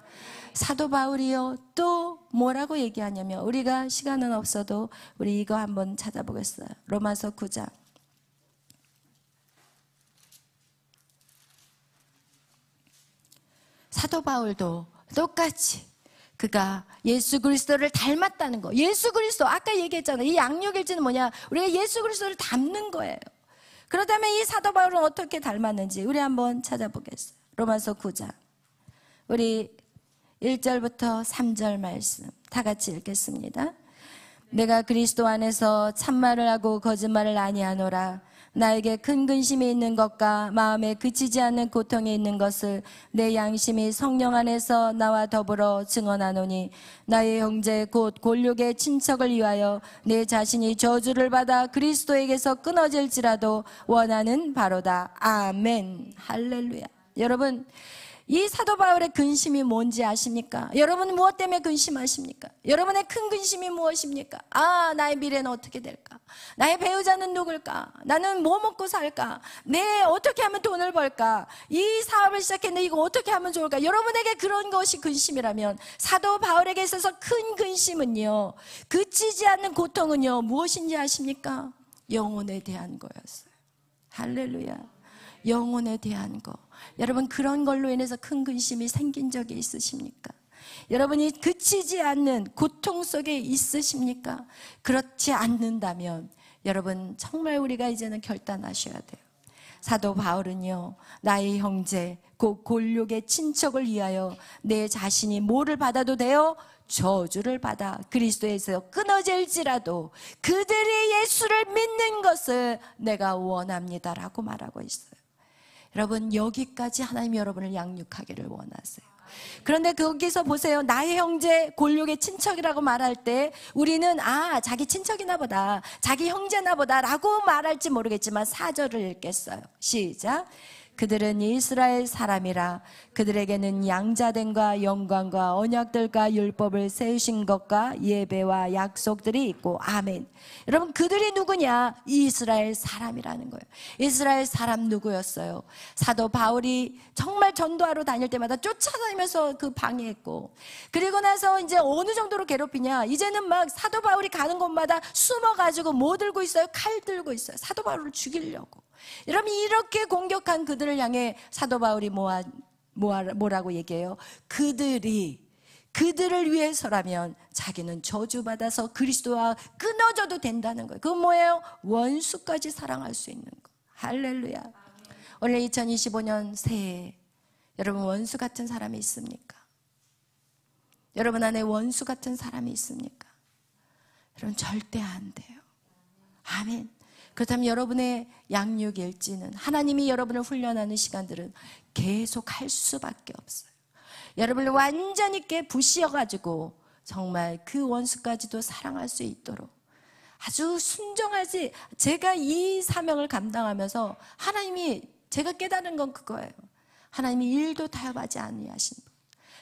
사도 바울이요 또 뭐라고 얘기하냐면, 우리가 시간은 없어도 우리 이거 한번 찾아보겠어요. 로마서 9장. 사도 바울도 똑같이 그가 예수 그리스도를 닮았다는 거. 예수 그리스도 아까 얘기했잖아요. 이 양육일지는 뭐냐? 우리가 예수 그리스도를 닮는 거예요. 그렇다면 이 사도 바울은 어떻게 닮았는지 우리 한번 찾아보겠어요. 로마서 9장 우리 1절부터 3절 말씀 다 같이 읽겠습니다. 내가 그리스도 안에서 참말을 하고 거짓말을 아니하노라. 나에게 큰 근심이 있는 것과 마음에 그치지 않는 고통이 있는 것을 내 양심이 성령 안에서 나와 더불어 증언하노니 나의 형제 곧 골육의 친척을 위하여 내 자신이 저주를 받아 그리스도에게서 끊어질지라도 원하는 바로다. 아멘. 할렐루야. 여러분, 이 사도 바울의 근심이 뭔지 아십니까? 여러분 무엇 때문에 근심하십니까? 여러분의 큰 근심이 무엇입니까? 아, 나의 미래는 어떻게 될까? 나의 배우자는 누굴까? 나는 뭐 먹고 살까? 내 어떻게 하면 돈을 벌까? 이 사업을 시작했는데 이거 어떻게 하면 좋을까? 여러분에게 그런 것이 근심이라면 사도 바울에게 있어서 큰 근심은요, 그치지 않는 고통은요, 무엇인지 아십니까? 영혼에 대한 거였어요. 할렐루야. 영혼에 대한 거. 여러분 그런 걸로 인해서 큰 근심이 생긴 적이 있으십니까? 여러분이 그치지 않는 고통 속에 있으십니까? 그렇지 않는다면 여러분 정말 우리가 이제는 결단하셔야 돼요. 사도 바울은요, 나의 형제 곧 골육의 친척을 위하여 내 자신이 뭐를 받아도 돼요? 저주를 받아 그리스도에서 끊어질지라도 그들이 예수를 믿는 것을 내가 원합니다라고 말하고 있어요. 여러분 여기까지 하나님이 여러분을 양육하기를 원하세요. 그런데 거기서 보세요. 나의 형제 골육의 친척이라고 말할 때 우리는 자기 친척이나 보다, 자기 형제나 보다 라고 말할지 모르겠지만 4절을 읽겠어요. 시작. 그들은 이스라엘 사람이라 그들에게는 양자됨과 영광과 언약들과 율법을 세우신 것과 예배와 약속들이 있고. 아멘. 여러분 그들이 누구냐? 이스라엘 사람이라는 거예요. 이스라엘 사람 누구였어요? 사도 바울이 정말 전도하러 다닐 때마다 쫓아다니면서 그 방해했고, 그리고 나서 이제 어느 정도로 괴롭히냐, 이제는 막 사도 바울이 가는 곳마다 숨어가지고 뭐 들고 있어요? 칼 들고 있어요. 사도 바울을 죽이려고. 여러분 이렇게 공격한 그들을 향해 사도 바울이 뭐라고 얘기해요? 그들을 위해서라면 자기는 저주받아서 그리스도와 끊어져도 된다는 거예요. 그건 뭐예요? 원수까지 사랑할 수 있는 거. 할렐루야. 원래 2025년 새해 여러분 원수 같은 사람이 있습니까? 여러분 안에 원수 같은 사람이 있습니까? 여러분 절대 안 돼요. 아멘. 그렇다면 여러분의 양육일지는, 하나님이 여러분을 훈련하는 시간들은 계속 할 수밖에 없어요. 여러분을 완전히 부시어가지고 정말 그 원수까지도 사랑할 수 있도록 아주 순종하지. 제가 이 사명을 감당하면서 하나님이 제가 깨달은 건 그거예요. 하나님이 일도 타협하지 아니하신 분.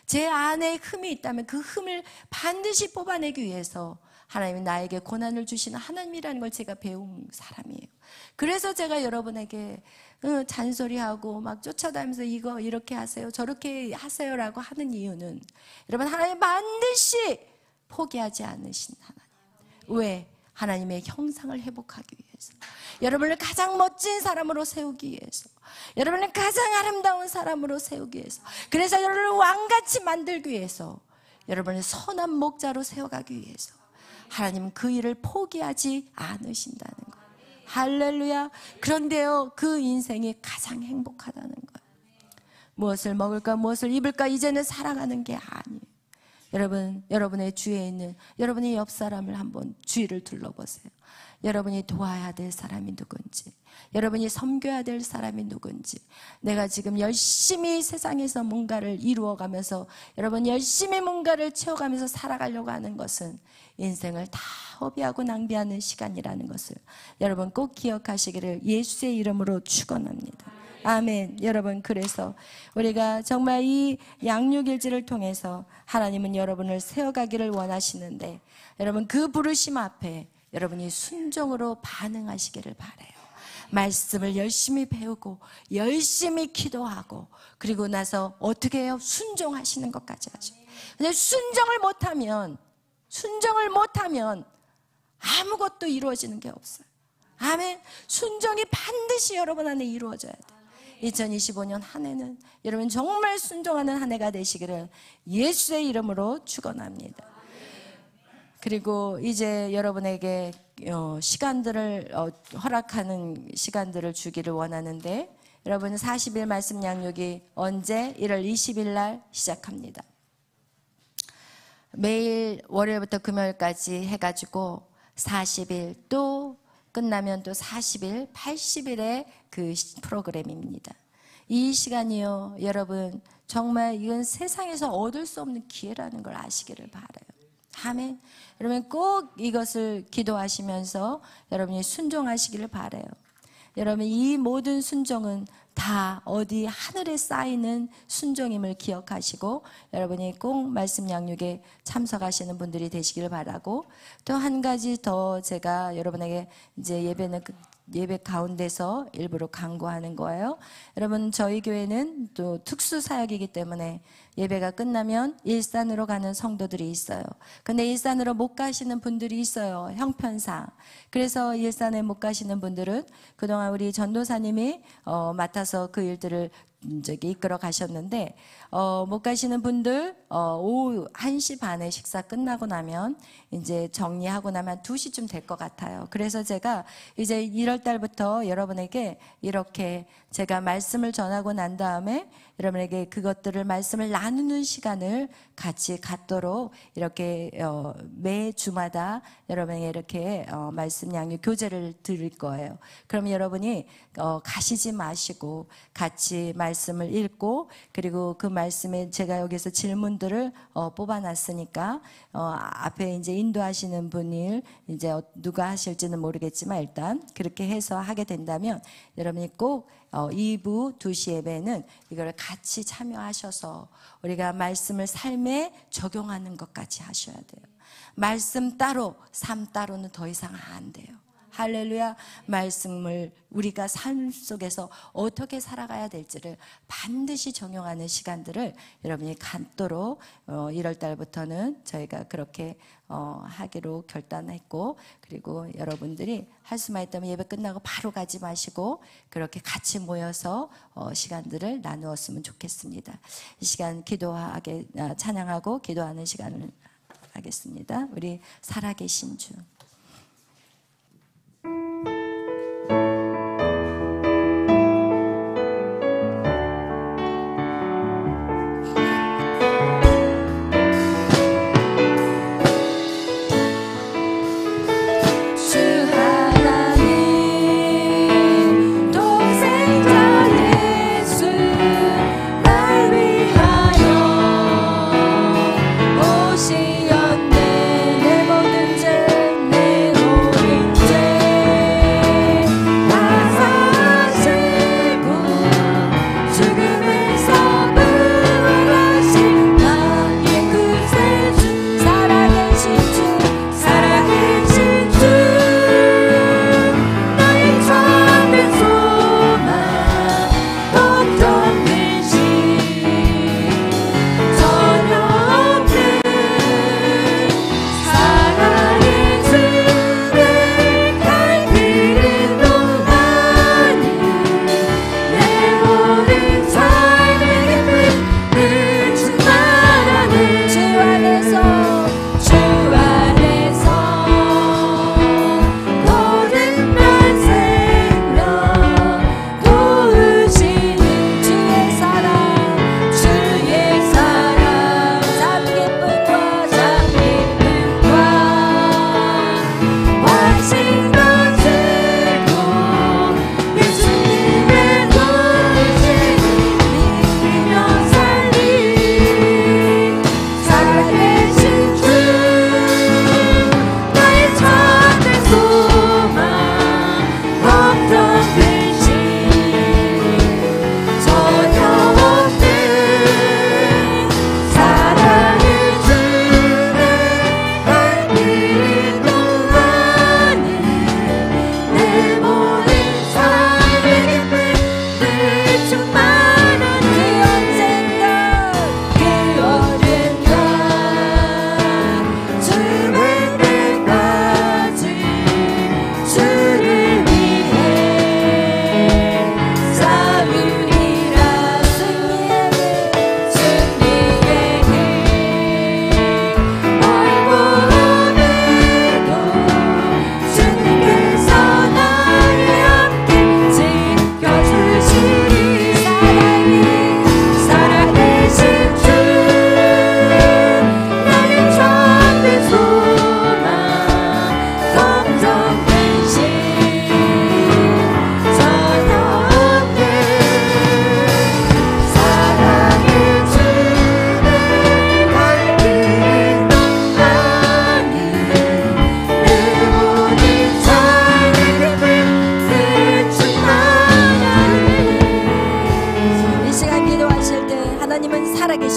제 안에 흠이 있다면 그 흠을 반드시 뽑아내기 위해서 하나님이 나에게 고난을 주시는 하나님이라는 걸 제가 배운 사람이에요. 그래서 제가 여러분에게 잔소리하고 막 쫓아다니면서 이거 이렇게 하세요, 저렇게 하세요라고 하는 이유는 여러분 하나님 반드시 포기하지 않으신 하나님. 왜? 하나님의 형상을 회복하기 위해서, 여러분을 가장 멋진 사람으로 세우기 위해서, 여러분을 가장 아름다운 사람으로 세우기 위해서, 그래서 여러분을 왕같이 만들기 위해서, 여러분을 선한 목자로 세워가기 위해서 하나님은 그 일을 포기하지 않으신다는 거예요. 할렐루야. 그런데요, 그 인생이 가장 행복하다는 거예요. 무엇을 먹을까 무엇을 입을까 이제는 살아가는 게 아니에요. 여러분의 주위에 있는 여러분의 옆 사람을 한번 주위를 둘러보세요. 여러분이 도와야 될 사람이 누군지, 여러분이 섬겨야 될 사람이 누군지, 내가 지금 열심히 세상에서 뭔가를 이루어가면서 여러분 열심히 뭔가를 채워가면서 살아가려고 하는 것은 인생을 다 허비하고 낭비하는 시간이라는 것을 여러분 꼭 기억하시기를 예수의 이름으로 축원합니다. 아멘. 여러분 그래서 우리가 정말 이 양육일지를 통해서 하나님은 여러분을 세워가기를 원하시는데, 여러분 그 부르심 앞에 여러분이 순종으로 반응하시기를 바라요. 말씀을 열심히 배우고 열심히 기도하고 그리고 나서 어떻게 해요? 순종하시는 것까지 하죠. 근데 순종을 못하면 아무것도 이루어지는 게 없어요. 아멘. 순종이 반드시 여러분 안에 이루어져야 돼요. 2025년 한 해는 여러분 정말 순종하는 한 해가 되시기를 예수의 이름으로 축원합니다. 그리고 이제 여러분에게 시간들을 허락하는 시간들을 주기를 원하는데, 여러분 40일 말씀 양육이 언제? 1월 20일 날 시작합니다. 매일 월요일부터 금요일까지 해가지고 40일, 또 끝나면 또 40일, 80일의 그 프로그램입니다. 이 시간이요, 여러분 정말 이건 세상에서 얻을 수 없는 기회라는 걸 아시기를 바라요. 아멘. 여러분 꼭 이것을 기도하시면서 여러분이 순종하시기를 바라요. 여러분 이 모든 순종은 다 어디 하늘에 쌓이는 순종임을 기억하시고 여러분이 꼭 말씀 양육에 참석하시는 분들이 되시기를 바라고, 또 한 가지 더 제가 여러분에게 이제 예배 가운데서 일부러 강구하는 거예요. 여러분 저희 교회는 또 특수 사역이기 때문에 예배가 끝나면 일산으로 가는 성도들이 있어요. 근데 일산으로 못 가시는 분들이 있어요, 형편상. 그래서 일산에 못 가시는 분들은 그동안 우리 전도사님이 맡아서 그 일들을 이끌어 가셨는데, 못 가시는 분들 오후 1시 반에 식사 끝나고 나면 이제 정리하고 나면 2시쯤 될 것 같아요. 그래서 제가 이제 1월 달부터 여러분에게 이렇게 제가 말씀을 전하고 난 다음에 여러분에게 그것들을 말씀을 나누는 시간을 같이 갖도록 이렇게 매 주마다 여러분에게 이렇게 말씀 양육 교재를 드릴 거예요. 그럼 여러분이 가시지 마시고 같이 말씀을 읽고, 그리고 그 말씀에 제가 여기서 질문들을 뽑아놨으니까 앞에 이제 인도하시는 분이 이제 누가 하실지는 모르겠지만 일단 그렇게 해서 하게 된다면 여러분이 꼭 2부 2시 예배는 이걸 같이 참여하셔서 우리가 말씀을 삶에 적용하는 것까지 하셔야 돼요. 말씀 따로, 삶 따로는 더 이상 안 돼요. 할렐루야. 말씀을 우리가 삶 속에서 어떻게 살아가야 될지를 반드시 적용하는 시간들을 여러분이 갖도록 1월 달부터는 저희가 그렇게 하기로 결단했고, 그리고 여러분들이 할 수만 있다면 예배 끝나고 바로 가지 마시고 그렇게 같이 모여서 시간들을 나누었으면 좋겠습니다. 이 시간 찬양하고 기도하는 시간을 하겠습니다. 우리 살아계신 주, 오시었네. 내 모든 죄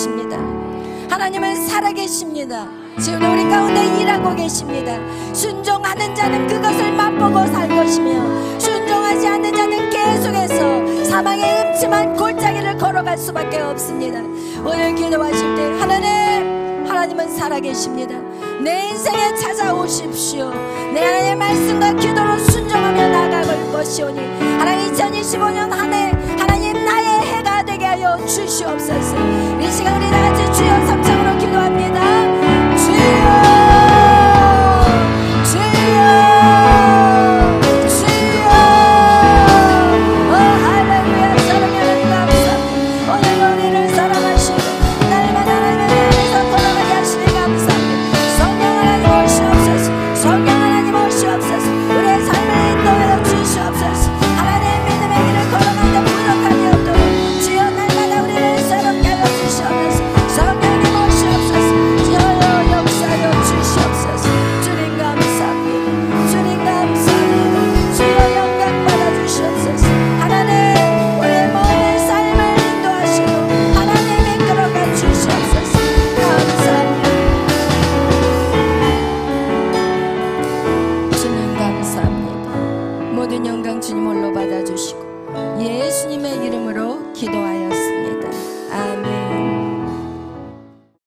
계십니다. 하나님은 살아계십니다. 지금 우리 가운데 일하고 계십니다. 순종하는 자는 그것을 맛보고 살 것이며 순종하지 않는 자는 계속해서 사망의 음침한 골짜기를 걸어갈 수밖에 없습니다. 오늘 기도하실 때 하나님은 살아계십니다. 내 인생에 찾아오십시오. 내 하나님의 말씀과 기도로 순종하며 나아갈 것이오니 하나님 2025년 한 해 하나님 나의 해가 되게 하여 주시옵소서. 이 시간 우리 다같이 주의